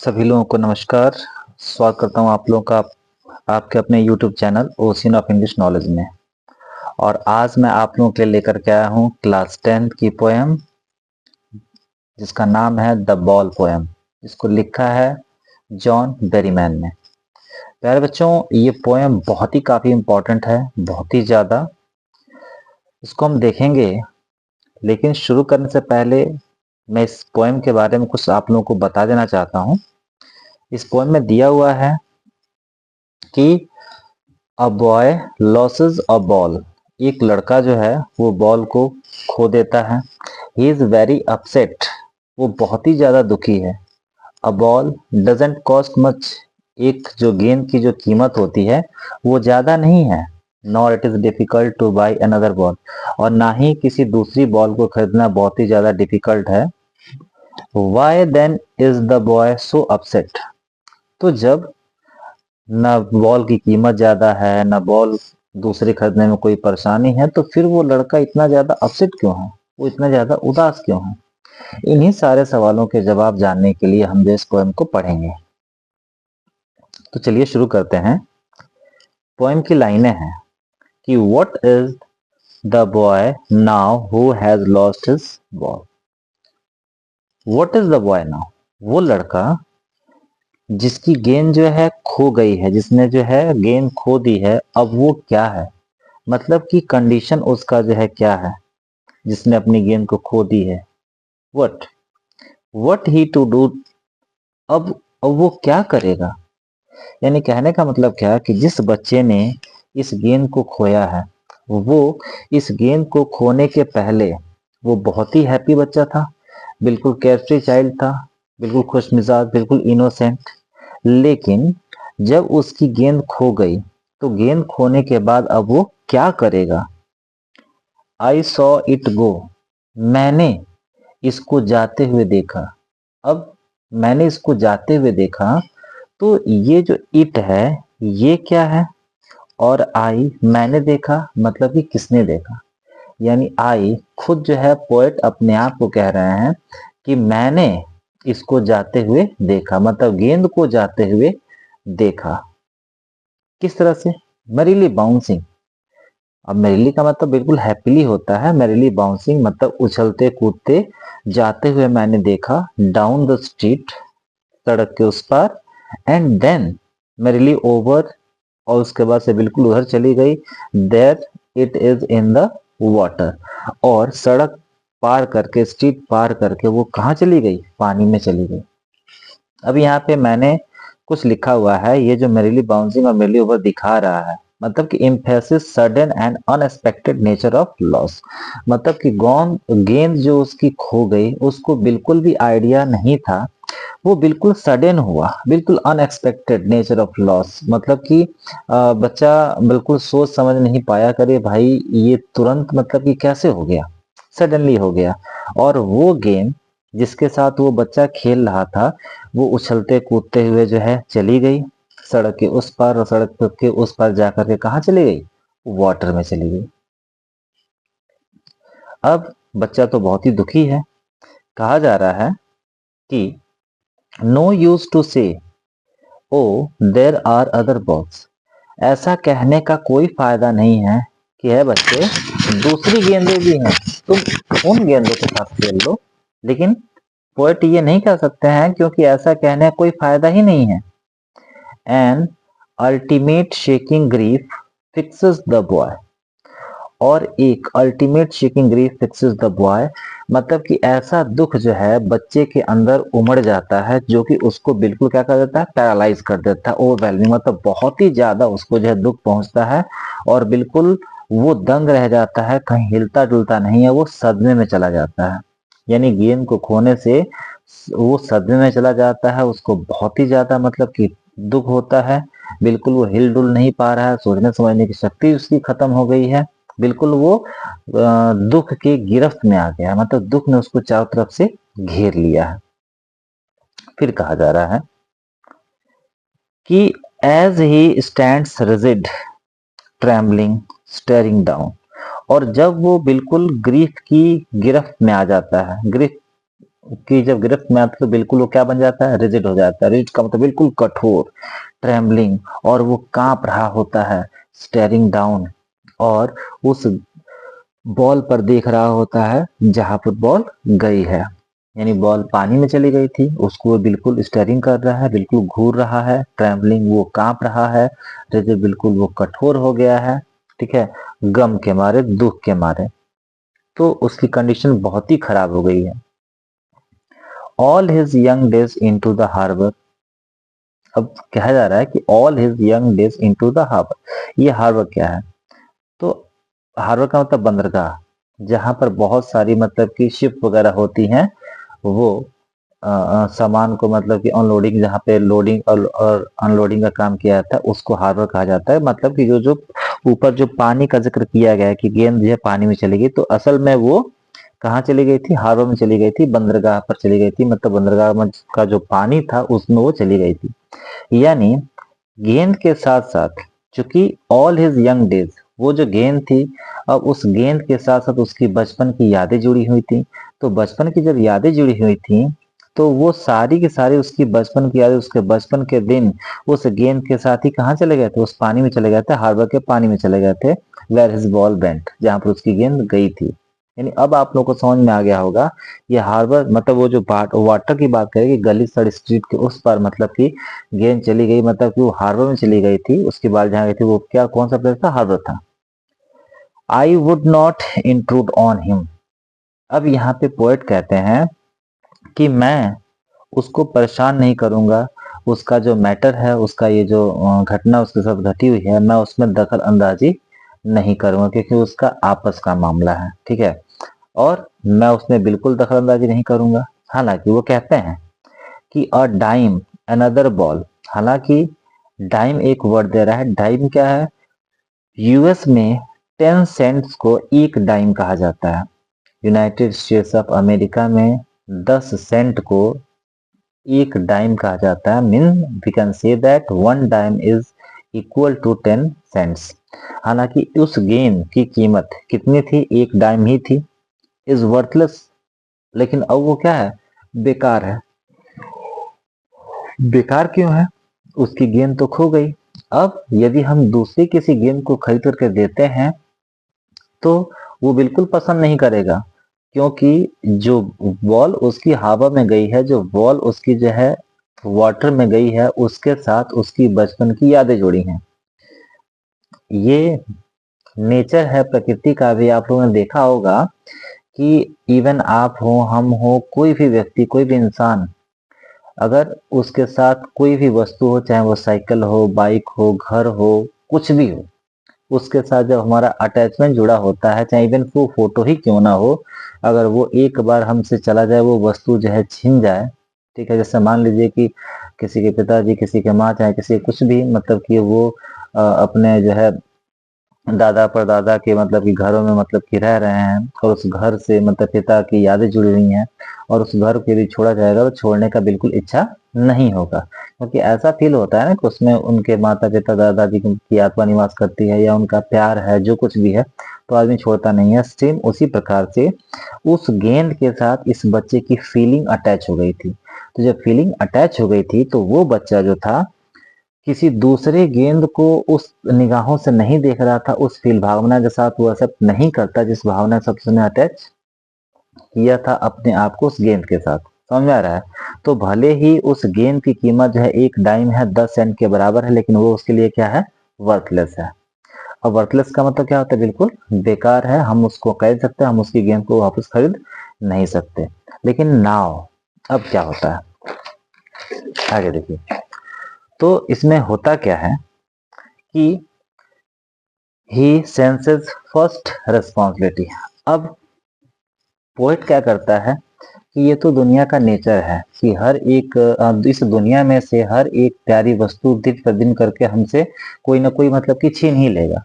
सभी लोगों को नमस्कार। स्वागत करता हूं आप लोगों का आपके अपने YouTube channel ocean of English knowledge में। और आज मैं आप लोगों के लिए लेकर के आया हूं क्लास 10 की पोएम जिसका नाम है द बॉल पोएम। इसको लिखा है जॉन बेरीमैन ने। प्यारे बच्चों, ये पोएम बहुत ही काफ़ी इम्पोर्टेंट है, बहुत ही ज़्यादा। इसको हम देखेंगे, लेकिन शुरू करने से पहले मैं इस पोएम के बारे में कुछ आप लोगों को बता देना चाहता हूँ। इस पोएम में दिया हुआ है कि a boy losses a ball. एक लड़का जो है वो बॉल को खो देता है। He is very upset. वो बहुत ही ज्यादा दुखी है। A ball doesn't cost much. एक जो गेंद की जो कीमत होती है वो ज्यादा नहीं है। Nor it is difficult two by another ball. और ना ही किसी दूसरी बॉल को खरीदना बहुत ही ज्यादा डिफिकल्ट है। Why then is the boy so upset. तो जब ना बॉल की कीमत ज्यादा है, ना बॉल दूसरे खरीदने में कोई परेशानी है, तो फिर वो लड़का इतना ज्यादा अपसेट क्यों है, वो इतना ज्यादा उदास क्यों है? इन्हीं सारे सवालों के जवाब जानने के लिए हम इस पोएम को पढ़ेंगे। तो चलिए शुरू करते हैं। पोएम की लाइनें हैं कि what is the boy now who has lost his ball. What is the boy now, वो लड़का जिसकी गेंद जो है खो गई है, जिसने जो है गेंद खो दी है, अब वो क्या है? मतलब कि कंडीशन उसका जो है क्या है जिसने अपनी गेंद को खो दी है। What what he to do. अब वो क्या करेगा? यानी कहने का मतलब क्या है कि जिस बच्चे ने इस गेंद को खोया है, वो इस गेंद को खोने के पहले वो बहुत ही हैप्पी बच्चा था, बिल्कुल केयरफ्री चाइल्ड था, बिल्कुल खुशमिजाज, बिल्कुल इनोसेंट। लेकिन जब उसकी गेंद खो गई, तो गेंद खोने के बाद अब वो क्या करेगा? I saw it go. मैंने इसको जाते हुए देखा। अब मैंने इसको जाते हुए देखा, तो ये जो इट है ये क्या है? और आई मैंने देखा, मतलब कि किसने देखा? यानी आई खुद जो है पोएट अपने आप को कह रहे हैं कि मैंने इसको जाते हुए देखा, मतलब गेंद को जाते हुए देखा। किस तरह से? मरीली बाउंसिंग। अब मैरिली का मतलब बिल्कुल हैप्पीली होता है। मैरिली बाउंसिंग मतलब उछलते कूदते जाते हुए मैंने देखा, डाउन द स्ट्रीट, सड़क के उस पार। एंड देन मैरिली ओवर, और उसके बाद से बिल्कुल उधर चली गई। There it is in the water. और सड़क पार करके, स्ट्रीट पार करके वो कहाँ चली गई? पानी में चली गई। अब यहाँ पे मैंने कुछ लिखा हुआ है, ये जो मैरिली बाउंसिंग और मैरिली ओवर दिखा रहा है, मतलब कि emphasis sudden and unexpected nature of loss. मतलब कि गेंद जो उसकी खो गई उसको बिल्कुल भी आइडिया नहीं था, वो बिल्कुल सडन हुआ, बिल्कुल अनएक्सपेक्टेड नेचर ऑफ लॉस। मतलब कि बच्चा बिल्कुल सोच समझ नहीं पाया, करे भाई ये तुरंत मतलब कि कैसे हो गया, सडनली हो गया। और वो गेम जिसके साथ वो बच्चा खेल रहा था, वो उछलते कूदते हुए जो है चली गई सड़क के उस पार, और सड़क के उस पार जाकर के कहाँ चली गई? वाटर में चली गई। अब बच्चा तो बहुत ही दुखी है। कहा जा रहा है कि नो यूज टू से ओ देर आर अदर बॉल्स। ऐसा कहने का कोई फायदा नहीं है कि है बच्चे, दूसरी गेंदें भी हैं, तुम उन गेंदों के साथ खेल लो। लेकिन पोएट ये नहीं कह सकते हैं, क्योंकि ऐसा कहने का कोई फायदा ही नहीं है। An ultimate shaking grief fixes the boy. और एक ultimate shaking grief fixes the boy, मतलब कि ऐसा दुख जो है बच्चे के अंदर उमड़ जाता है, जो कि उसको बिल्कुल क्या कर देता है? पैरालाइज कर देता है, ओवरवेलमिंग, मतलब बहुत ही ज्यादा उसको जो है दुख पहुंचता है। और बिल्कुल वो दंग रह जाता है, कहीं हिलता डुलता नहीं है, वो सदमे में चला जाता है। यानी गेंद को खोने से वो सदमे में चला जाता है, उसको बहुत ही ज्यादा मतलब कि दुख होता है। बिल्कुल वो हिल डुल नहीं पा रहा है, सोचने समझने की शक्ति उसकी खत्म हो गई है। बिल्कुल वो दुख के गिरफ्त में आ गया, मतलब दुख ने उसको चारों तरफ से घेर लिया है। फिर कहा जा रहा है कि as he stands rigid trembling staring down. और जब वो बिल्कुल ग्रीफ की गिरफ्त में आ जाता है, ग्रीफ कि जब गिरफ्त में आता है तो बिल्कुल वो क्या बन जाता है, रिजिड हो जाता है। रिजिड का मतलब बिल्कुल कठोर, ट्रेम्बलिंग, और वो कांप रहा होता है, स्टेरिंग डाउन, और उस बॉल पर देख रहा होता है जहां पर बॉल गई है। यानी बॉल पानी में चली गई थी, उसको वो बिल्कुल स्टेरिंग कर रहा है, बिल्कुल घूर रहा है, ट्रेम्बलिंग वो कांप रहा है, रिजिड बिल्कुल वो कठोर हो गया है, ठीक है, गम के मारे, दुख के मारे। तो उसकी कंडीशन बहुत ही खराब हो गई है। All his young days into the harbour. अब कहा जा रहा है कि all his young days into the harbour. ये हार्बर क्या है? तो हार्बर का मतलब बंदरगाह, जहां पर बहुत सारी मतलब कि शिप वगैरह होती हैं, वो सामान को मतलब कि अनलोडिंग, जहाँ पे लोडिंग और अनलोडिंग का काम किया जाता है, उसको हार्बर कहा जाता है। मतलब कि जो जो ऊपर जो पानी का जिक्र किया गया है कि गेंद जो है पानी में चली गई, तो असल में वो कहाँ चली गई थी? हार्बर में चली गई थी, बंदरगाह पर चली गई थी। मतलब बंदरगाह में का जो पानी था उसमें वो चली गई थी। यानी गेंद के साथ साथ, चूंकि ऑल हिज यंग डेज, वो जो गेंद थी, अब उस गेंद के साथ साथ उसकी बचपन की यादें जुड़ी हुई थी। तो बचपन की जब यादें जुड़ी हुई थी, तो वो सारी की सारी उसकी बचपन की यादें, उसके बचपन के दिन उस गेंद के साथ ही कहाँ चले गए थे? उस पानी में चले गए थे, हार्बर के पानी में चले गए थे, वेयर हिज बॉल बेंट, जहां पर उसकी गेंद गई थी। यानी अब आप लोग को समझ में आ गया होगा, ये हार्बर मतलब वो जो वाटर की बात करें कि गली सड़ स्ट्रीट के उस पर, मतलब कि गेंद चली गई, मतलब कि वो हार्बर में चली गई थी, उसके बाद जहाँ गई थी वो क्या, कौन सा प्लेस था? हार्बर था। I would not intrude on him. अब यहाँ पे पोएट कहते हैं कि मैं उसको परेशान नहीं करूंगा, उसका जो मैटर है, उसका ये जो घटना उसके साथ घटी हुई है, मैं उसमें दखल अंदाजी नहीं करूंगा, क्योंकि उसका आपस का मामला है, ठीक है, और मैं उसमें बिल्कुल दखल अंदाजी नहीं करूंगा। हालांकि वो कहते हैं कि अ डाइम अनदर बॉल। हालांकि डाइम एक वर्ड दे रहा है। डाइम क्या है? यूएस में 10 सेंट्स को एक डाइम कहा जाता है। यूनाइटेड स्टेट्स ऑफ अमेरिका में 10 सेंट को एक डाइम कहा जाता है। Mean we can say that one dime is equal to 10 cents. हालांकि उस गेंद की कीमत कितनी थी? एक डाइम ही थी। इज वर्थलेस, लेकिन अब वो क्या है? बेकार है। बेकार क्यों है? उसकी गेंद तो खो गई। अब यदि हम दूसरी किसी गेंद को खरीद करके देते हैं, तो वो बिल्कुल पसंद नहीं करेगा, क्योंकि जो बॉल उसकी हवा में गई है, जो बॉल उसकी जो है वाटर में गई है, उसके साथ उसकी बचपन की यादें जुड़ी हैं। ये नेचर है प्रकृति का। भी आप लोगों ने देखा होगा कि इवन आप हो, हम हो, कोई भी व्यक्ति, कोई भी इंसान, अगर उसके साथ कोई भी वस्तु हो, चाहे वो साइकिल हो, बाइक हो, घर हो, कुछ भी हो, उसके साथ जब हमारा अटैचमेंट जुड़ा होता है, चाहे इवन वो फोटो ही क्यों ना हो, अगर वो एक बार हमसे चला जाए, वो वस्तु जो है छिन जाए, ठीक है, जैसे मान लीजिए कि किसी के पिताजी, किसी के माँ, चाहे किसी कुछ भी, मतलब कि वो अपने जो है दादा परदादा के मतलब कि घरों में मतलब कि रह रहे हैं, और उस घर से मतलब पिता की यादें जुड़ी हुई हैं, और उस घर को यदि छोड़ा जाएगा तो छोड़ने का बिल्कुल इच्छा नहीं होगा, क्योंकि ऐसा फील होता है ना कि उसमें उनके माता पिता दादाजी की आत्मा निवास करती है, या उनका प्यार है, जो कुछ भी है, तो आदमी छोड़ता नहीं है। सेम उसी प्रकार से उस गेंद के साथ इस बच्चे की फीलिंग अटैच हो गई थी। तो जब फीलिंग अटैच हो गई थी, तो वो बच्चा जो था, किसी दूसरे गेंद को उस निगाहों से नहीं देख रहा था, उस फील भावना के साथ वो एक्सेप्ट नहीं करता जिस भावना से उसने अटैच किया था अपने आप को उस गेंद के साथ। समझ में आ रहा है? तो भले ही उस गेंद की कीमत जो है एक डाइम है, 10 सेंट के बराबर है, लेकिन वो उसके लिए क्या है? वर्थलेस है। और वर्थलेस का मतलब क्या होता है? बिल्कुल बेकार है। हम उसको खरीद सकते हैं, हम उसकी गेंद को वापस खरीद नहीं सकते। लेकिन नाउ अब क्या होता है, आगे देखिए। तो इसमें होता क्या है कि ही सेंसेस फर्स्ट रिस्पॉन्सिबिलिटी। अब पोएट क्या करता है कि ये तो दुनिया का नेचर है कि हर एक इस दुनिया में से हर एक प्यारी वस्तु दिन पर दिन करके हमसे कोई ना कोई मतलब कि छीन ही लेगा।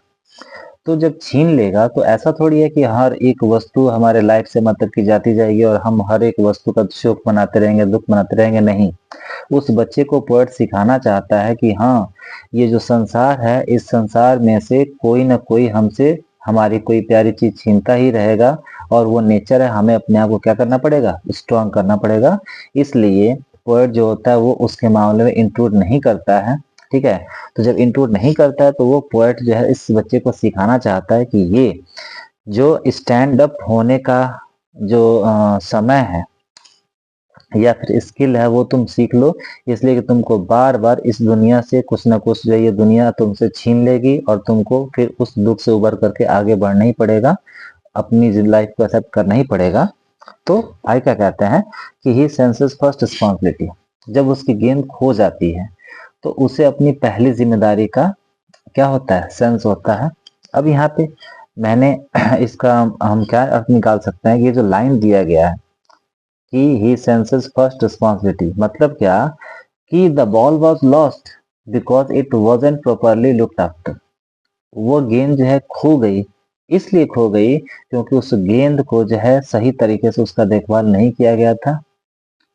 तो जब छीन लेगा, तो ऐसा थोड़ी है कि हर एक वस्तु हमारे लाइफ से मतलब कि जाती जाएगी और हम हर एक वस्तु का शोक मनाते रहेंगे, दुख मनाते रहेंगे। नहीं, उस बच्चे को पोएट सिखाना चाहता है कि हाँ, ये जो संसार है, इस संसार में से कोई ना कोई हमसे हमारी कोई प्यारी चीज छीनता ही रहेगा, और वो नेचर है, हमें अपने आप को क्या करना पड़ेगा, स्ट्रांग करना पड़ेगा। इसलिए पोएट जो होता है वो उसके मामले में इंक्लूड नहीं करता है, ठीक है। तो जब इंक्लूड नहीं करता है तो वो पोएट जो है इस बच्चे को सिखाना चाहता है कि ये जो स्टैंड अप होने का जो समय है या फिर स्किल है वो तुम सीख लो, इसलिए कि तुमको बार बार इस दुनिया से कुछ ना कुछ जो ये दुनिया तुमसे छीन लेगी, और तुमको फिर उस दुख से उबर करके आगे बढ़ना ही पड़ेगा, अपनी लाइफ को एक्सेप्ट करना ही पड़ेगा। तो भाई क्या कहते हैं कि ही सेंसेस फर्स्ट रिस्पॉन्सिबिलिटी, जब उसकी गेंद खो जाती है तो उसे अपनी पहली जिम्मेदारी का क्या होता है, सेंस होता है। अब यहाँ पे मैंने इसका हम क्या अर्थ निकाल सकते हैं कि ये जो लाइन दिया गया है कि ही सेंसेस फर्स्ट रिस्पॉन्सिबिलिटी, मतलब क्या कि the ball was lost because it wasn't properly looked after. वो गेंद जो है खो गई, इसलिए खो गई क्योंकि उस गेंद को जो है सही तरीके से उसका देखभाल नहीं किया गया था,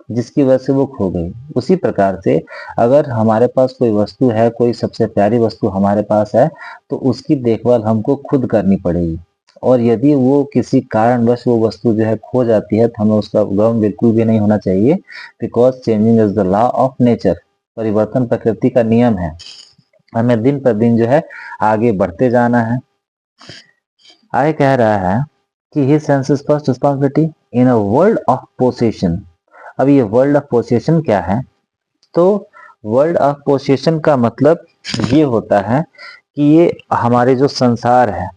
जिसकी वजह से वो खो गई। उसी प्रकार से अगर हमारे पास कोई वस्तु है, कोई सबसे प्यारी वस्तु हमारे पास है, तो उसकी देखभाल हमको खुद करनी पड़ेगी। और यदि वो किसी कारणवश वो वस्तु जो है खो जाती है तो हमें उसका गम बिल्कुल भी नहीं होना चाहिए, because changing is the law of nature, परिवर्तन प्रकृति का नियम है। हमें दिन पर दिन जो है आगे बढ़ते जाना है। आगे कह रहा है कि he senses first responsibility in a world of possession. अब ये वर्ल्ड ऑफ पोसेशन क्या है, तो वर्ल्ड ऑफ पोसेशन का मतलब ये होता है कि ये हमारे जो संसार है,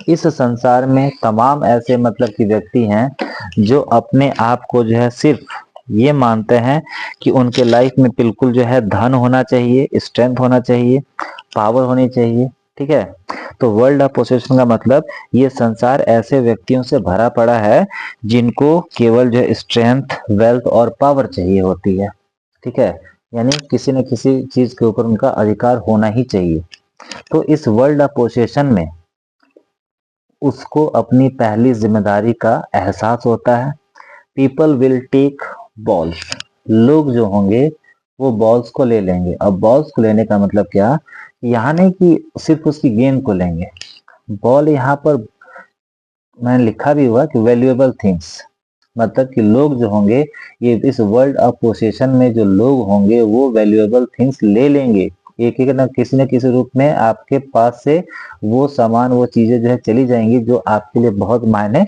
इस संसार में तमाम ऐसे मतलब कि व्यक्ति हैं जो अपने आप को जो है सिर्फ ये मानते हैं कि उनके लाइफ में बिल्कुल जो है धन होना चाहिए, स्ट्रेंथ होना चाहिए, पावर होनी चाहिए, ठीक है। तो वर्ल्ड ऑफ पोसेशन का मतलब ये संसार ऐसे व्यक्तियों से भरा पड़ा है जिनको केवल जो है स्ट्रेंथ, वेल्थ और पावर चाहिए होती है, ठीक है। यानी किसी न किसी चीज के ऊपर उनका अधिकार होना ही चाहिए। तो इस वर्ल्ड ऑफ पोसेशन में उसको अपनी पहली जिम्मेदारी का एहसास होता है। पीपल विल टेक बॉल्स, लोग जो होंगे वो बॉल्स को ले लेंगे। अब बॉल्स को लेने का मतलब क्या, यहाँ नहीं कि सिर्फ उसकी गेंद को लेंगे, बॉल यहाँ पर मैंने लिखा भी हुआ कि वैल्यूएबल थिंग्स, मतलब कि लोग जो होंगे, ये इस वर्ल्ड ऑफ पोसेशन में जो लोग होंगे वो वैल्यूएबल थिंग्स ले लेंगे, एक एक न किसी रूप में आपके पास से वो सामान, वो चीजें जो है चली जाएंगी जो आपके लिए बहुत मायने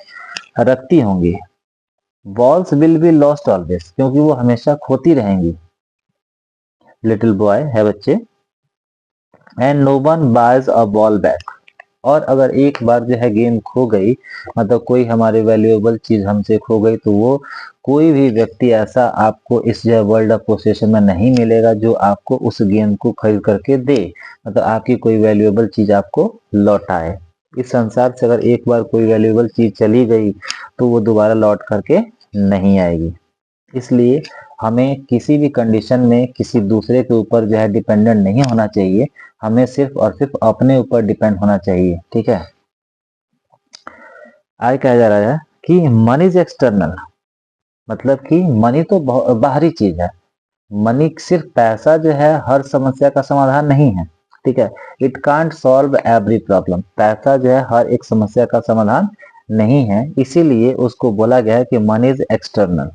रखती होंगी। Balls will be lost always, क्योंकि वो हमेशा खोती रहेंगी। लिटिल बॉय है बच्चे, and no one buys a ball back. और अगर एक बार जो है गेंद खो गई, मतलब कोई हमारी वैल्यूएबल चीज हमसे खो गई, तो वो कोई भी व्यक्ति ऐसा आपको इस जो वर्ल्ड ऑफ पोसेशन में नहीं मिलेगा जो आपको उस गेंद को खरीद करके दे, मतलब आपकी कोई वैल्यूएबल चीज आपको लौटाए। इस संसार से अगर एक बार कोई वैल्यूएबल चीज चली गई तो वो दोबारा लौट करके नहीं आएगी। इसलिए हमें किसी भी कंडीशन में किसी दूसरे के ऊपर जो है डिपेंडेंट नहीं होना चाहिए, हमें सिर्फ और सिर्फ अपने ऊपर डिपेंड होना चाहिए, ठीक है। आगे कहा जा रहा है कि मनी इज एक्सटर्नल, मतलब कि मनी तो बाहरी चीज है। मनी सिर्फ पैसा जो है हर समस्या का समाधान नहीं है, ठीक है। It can't solve every problem, पैसा जो है हर एक समस्या का समाधान नहीं है, इसीलिए उसको बोला गया है कि money is external.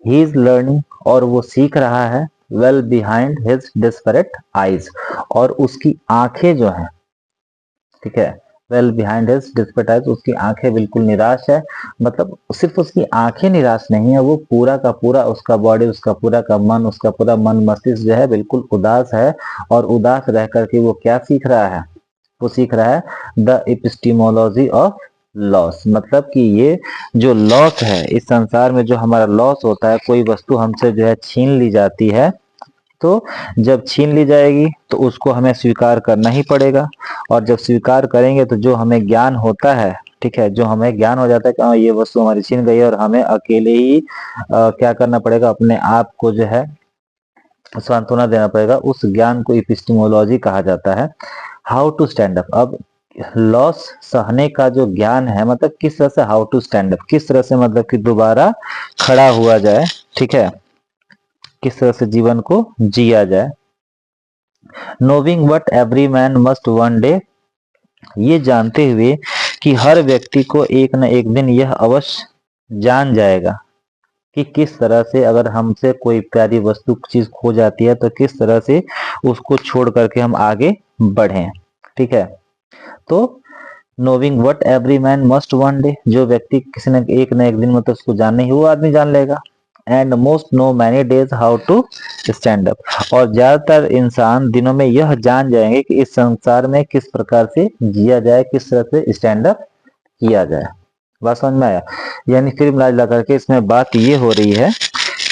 He is learning, और वो सीख रहा है, well behind his desperate eyes, और उसकी आंखें जो हैं, ठीक है, well behind his desperate eyes, उसकी आंखें बिल्कुल निराश है। मतलब सिर्फ उसकी आंखें निराश नहीं है, वो पूरा का पूरा उसका बॉडी, उसका पूरा का मन, उसका पूरा मन मस्तिष्क जो है बिल्कुल उदास है। और उदास रह करके वो क्या सीख रहा है, वो सीख रहा है द एपिस्टीमोलॉजी ऑफ लॉस, मतलब कि ये जो लॉस है इस संसार में, जो हमारा लॉस होता है, कोई वस्तु हमसे जो है छीन ली जाती है, तो जब छीन ली जाएगी तो उसको हमें स्वीकार करना ही पड़ेगा। और जब स्वीकार करेंगे तो जो हमें ज्ञान होता है, ठीक है, जो हमें ज्ञान हो जाता है कि हाँ ये वस्तु हमारी छीन गई है, और हमें अकेले ही क्या करना पड़ेगा, अपने आप को जो है सांत्वना देना पड़ेगा, उस ज्ञान को एपिस्टेमोलॉजी कहा जाता है। हाउ टू स्टैंड अप, अब लॉस सहने का जो ज्ञान है, मतलब किस तरह से हाउ टू स्टैंड अप, किस तरह से मतलब कि दोबारा खड़ा हुआ जाए, ठीक है, किस तरह से जीवन को जिया जाए। नोविंग what every man must one day, ये जानते हुए कि हर व्यक्ति को एक न एक दिन यह अवश्य जान जाएगा कि किस तरह से अगर हमसे कोई प्यारी वस्तु चीज खो जाती है तो किस तरह से उसको छोड़ करके हम आगे बढ़ें। ठीक है, तो नोविंग what every man must one day, जो व्यक्ति किसी न एक दिन में तो उसको जानना ही, वो आदमी जान लेगा। And most know many days how to stand up, और ज्यादातर इंसान दिनों में यह जान जाएंगे कि इस संसार में किस प्रकार से जिया जाए, किस तरह से स्टैंड अप किया जाए। बात समझ में आया? यानी फिर मिला करके इसमें बात ये हो रही है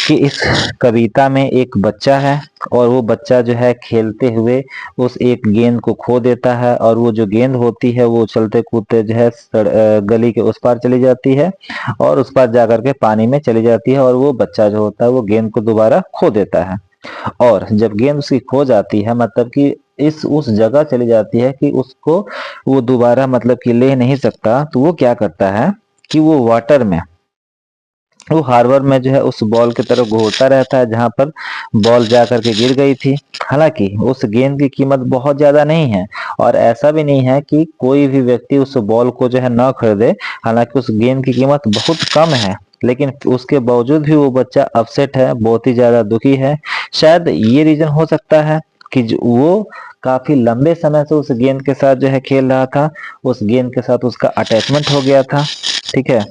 कि इस कविता में एक बच्चा है और वो बच्चा जो है खेलते हुए उस एक गेंद को खो देता है, और वो जो गेंद होती है वो चलते कूदते जो है गली के उस पार चली जाती है और उस पार जाकर के पानी में चली जाती है, और वो बच्चा जो होता है वो गेंद को दोबारा खो देता है। और जब गेंद उसकी खो जाती है मतलब कि इस उस जगह चली जाती है कि उसको वो दोबारा मतलब कि ले नहीं सकता, तो वो क्या करता है कि वो वाटर में, वो हार्बर में जो है उस बॉल की तरफ घूरता रहता है जहां पर बॉल जा करके गिर गई थी। हालांकि उस गेंद की कीमत बहुत ज्यादा नहीं है, और ऐसा भी नहीं है कि कोई भी व्यक्ति उस बॉल को जो है न खरीदे। हालांकि उस गेंद की कीमत बहुत कम है, लेकिन उसके बावजूद भी वो बच्चा अपसेट है, बहुत ही ज्यादा दुखी है। शायद ये रीजन हो सकता है कि वो काफी लंबे समय से उस गेंद के साथ जो है खेल रहा था, उस गेंद के साथ उसका अटैचमेंट हो गया था। ठीक है,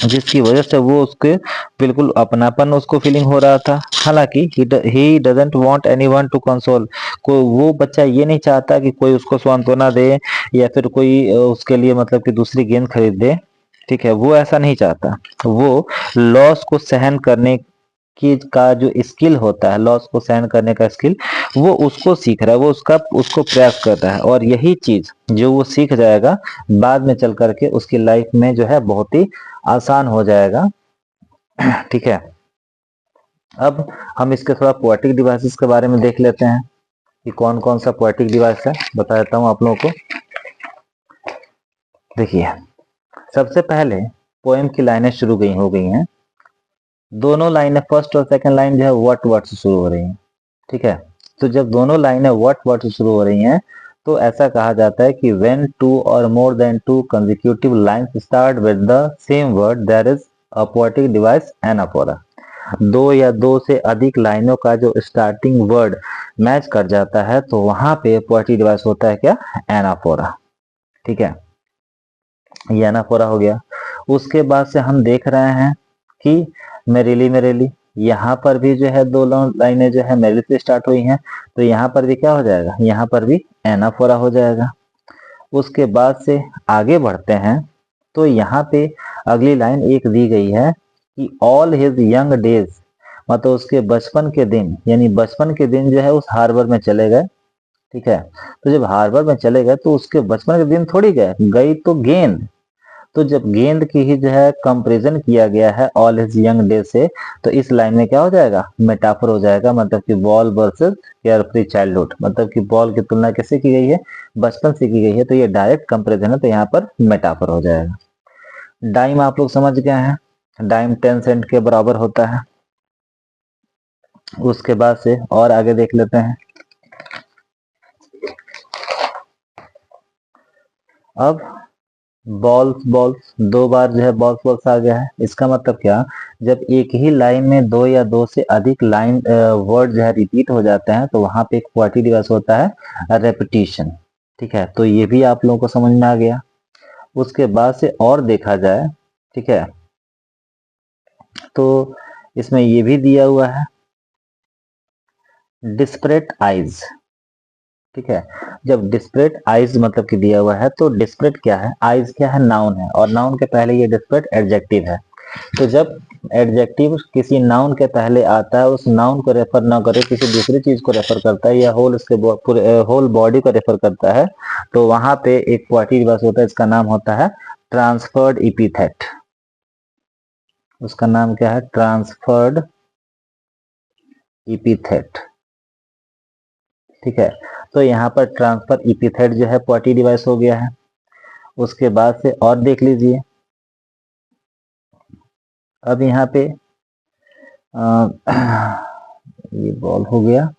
जिसकी वजह से वो उसके बिल्कुल अपनापन उसको फीलिंग हो रहा था। हालांकि he doesn't want anyone to console, को वो बच्चा ये नहीं चाहता कि कोई उसको सांत्वना दे या फिर कोई उसके लिए मतलब कि दूसरी गेंद खरीद दे। ठीक है, वो ऐसा नहीं चाहता। वो लॉस को सहन करने की का जो स्किल होता है, लॉस को सहन करने का स्किल, वो उसको सीख रहा है, वो उसको प्रयास कर रहा है, और यही चीज जो वो सीख जाएगा बाद में चल करके उसकी लाइफ में जो है बहुत ही आसान हो जाएगा। ठीक है, अब हम इसके थोड़ा पोएटिक डिवाइसेस के बारे में देख लेते हैं कि कौन कौन सा पोएटिक डिवाइस है, बता देता हूँ आप लोगों को। देखिए, सबसे पहले पोएम की लाइनें शुरू हो गई हैं। दोनों लाइनें, फर्स्ट और सेकंड लाइन जो है व्हाट वर्ड से शुरू हो रही हैं। ठीक है, तो जब दोनों लाइनें व्हाट वर्ड से शुरू हो रही हैं तो ऐसा कहा जाता है कि व्हेन टू और more than two consecutive lines start with the same word there is a poetic device anaphora. दो या दो से अधिक लाइनों का जो स्टार्टिंग वर्ड मैच कर जाता है तो वहां पे पोएटिक डिवाइस होता है क्या? एनाफोरा। ठीक है, ये एनाफोरा हो गया। उसके बाद से हम देख रहे हैं कि मेरेली मेरेली, यहाँ पर भी जो है दो लाइनें जो है मेरेली से स्टार्ट हुई हैं, तो यहाँ पर भी क्या हो जाएगा? यहाँ पर भी एनाफोरा हो जाएगा। उसके बाद से आगे बढ़ते हैं तो यहाँ पे अगली लाइन एक दी गई है कि ऑल हिज यंग डेज, मतलब उसके बचपन के दिन, यानी बचपन के दिन जो है उस हार्बर में चले गए। ठीक है, तो जब हार्बर में चले गए तो उसके बचपन के दिन थोड़ी गए, गई तो गेंद। तो जब गेंद की ही जो है कंपैरिजन किया गया है ऑल हिज यंग डे से, तो इस लाइन में क्या हो जाएगा? मेटाफर हो जाएगा, मतलब कि ball versus care free childhood, मतलब कि बॉल की तुलना कैसे की गई है? बचपन से की गई है, तो ये डायरेक्ट कंपैरिजन है, तो यहाँ पर मेटाफर हो जाएगा। डाइम आप लोग समझ गए हैं, डाइम 10 सेंट के बराबर होता है। उसके बाद से और आगे देख लेते हैं। अब बॉल्स बॉल्स, दो बार जो है बॉल्स बॉल्स आ गया है। इसका मतलब क्या? जब एक ही लाइन में दो या दो से अधिक लाइन वर्ड जो है रिपीट हो जाते हैं तो वहां पे एक क्वार्टी डिवाइस होता है रेपिटेशन। ठीक है, तो ये भी आप लोगों को समझ में आ गया। उसके बाद से और देखा जाए, ठीक है, तो इसमें ये भी दिया हुआ है डिस्परेट आइज। ठीक है, जब डिस्परेट आइज मतलब कि दिया हुआ है, तो डिस्परेट क्या है? आइज क्या है? नाउन है, और नाउन के पहले ये डिस्परेट एडजेक्टिव है। तो जब एडजेक्टिव किसी नाउन के पहले आता है, उस नाउन को रेफर ना करे, किसी दूसरी चीज को रेफर करता है या होल उसके पूरे होल बॉडी को रेफर करता है, तो वहां पे एक क्वार्टी डिवाइस होता है, इसका नाम होता है ट्रांसफर्ड इपिथेट। उसका नाम क्या है? Transferred epithet. ठीक है, तो यहाँ पर ट्रांसफर इपिथेट जो है क्वार्टी डिवाइस हो गया है। उसके बाद से और देख लीजिए, अब यहाँ पे ये बॉल हो गया।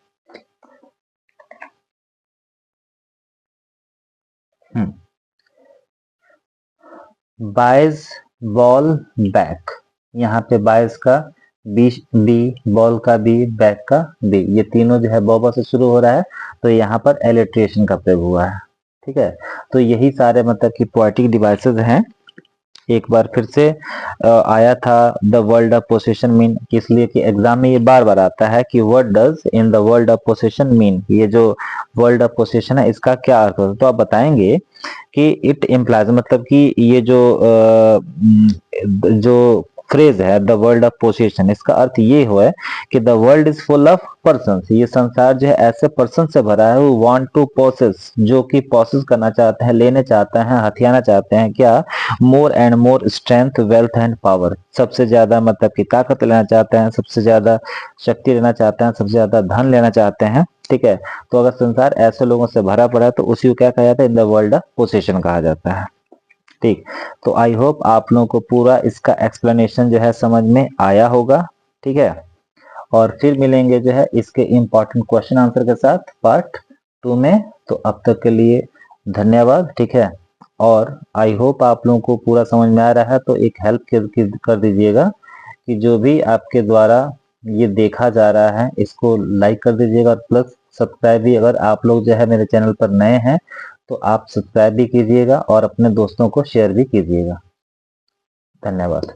बाइज बॉल बैक, यहाँ पे बाइज का बी, बॉल का बी, बैक का बी, ये तीनों जो है बॉबा से शुरू हो रहा है, तो यहाँ पर एलिट्रेशन का प्रयोग हुआ है। ठीक है, तो यही सारे मतलब कि पोएटिक डिवाइसेस हैं। एक बार फिर से आया था the world of possession mean, इसलिए कि एग्जाम में ये बार बार आता है कि what does in the world of possession mean, ये जो वर्ल्ड ऑफ पोसेशन है इसका क्या अर्थ होता है, तो आप बताएंगे कि इट इम्प्लाइज, मतलब कि ये जो फ्रेज है द वर्ल्ड ऑफ पोसेशन, इसका अर्थ ये हुआ है कि the world is full of persons, ये संसार जो है ऐसे पर्सन से भरा है, वांट टू पोसेस, जो कि पोसेस करना चाहते हैं, लेने चाहते हैं, हथियाना चाहते हैं, क्या, more and more strength, wealth and power, सबसे ज्यादा मतलब कि ताकत लेना चाहते हैं, सबसे ज्यादा शक्ति लेना चाहते हैं, सबसे ज्यादा धन लेना चाहते हैं। ठीक है, तो अगर संसार ऐसे लोगों से भरा पड़ा है तो उसी को क्या कहा जाता है, in the world of possession कहा जाता है। ठीक, तो आई होप आप लोगों को पूरा इसका एक्सप्लेनेशन जो है समझ में आया होगा। ठीक है, और फिर मिलेंगे जो है इसके इम्पोर्टेंट क्वेश्चन आंसर के साथ पार्ट 2 में। तो अब तक के लिए धन्यवाद। ठीक है, और आई होप आप लोगों को पूरा समझ में आ रहा है, तो एक हेल्प कर दीजिएगा कि जो भी आपके द्वारा ये देखा जा रहा है इसको लाइक कर दीजिएगा, और प्लस सब्सक्राइब भी, अगर आप लोग जो है मेरे चैनल पर नए हैं तो आप सब्सक्राइब भी कीजिएगा और अपने दोस्तों को शेयर भी कीजिएगा। धन्यवाद।